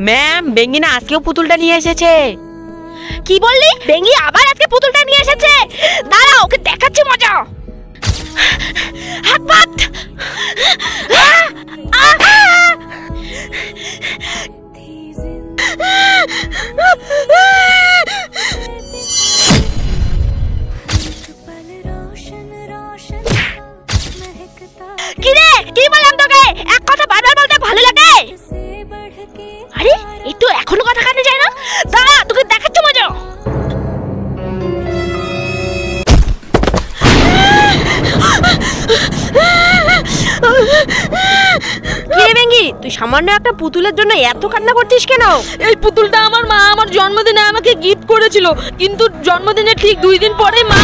Ma'am, বেঙ্গি না আজকেও পুতুলটা নিয়ে এসেছে। কি বললি? বেঙ্গি আবার আজকে পুতুলটা নিয়ে এসেছে? দাঁড়া, ওকে দেখাচ্ছি মজা। হাত পাত। কি রে, কি বললাম তোকে? এক কথা বারবার বলতে ভালো লাগে? আরে এই তো এখনো কথা কানে যায় না। দাঁড়া, তোকে দেখাচ্ছি মজা। কি রে বেঙ্গি, তুই সামান্য একটা পুতুলের জন্য এত কান্না করছিস কেন? এই পুতুলটা আমার মা আমার জন্মদিনে আমাকে গিফট করেছিল, কিন্তু জন্মদিনের ঠিক 2 দিন পরেই মা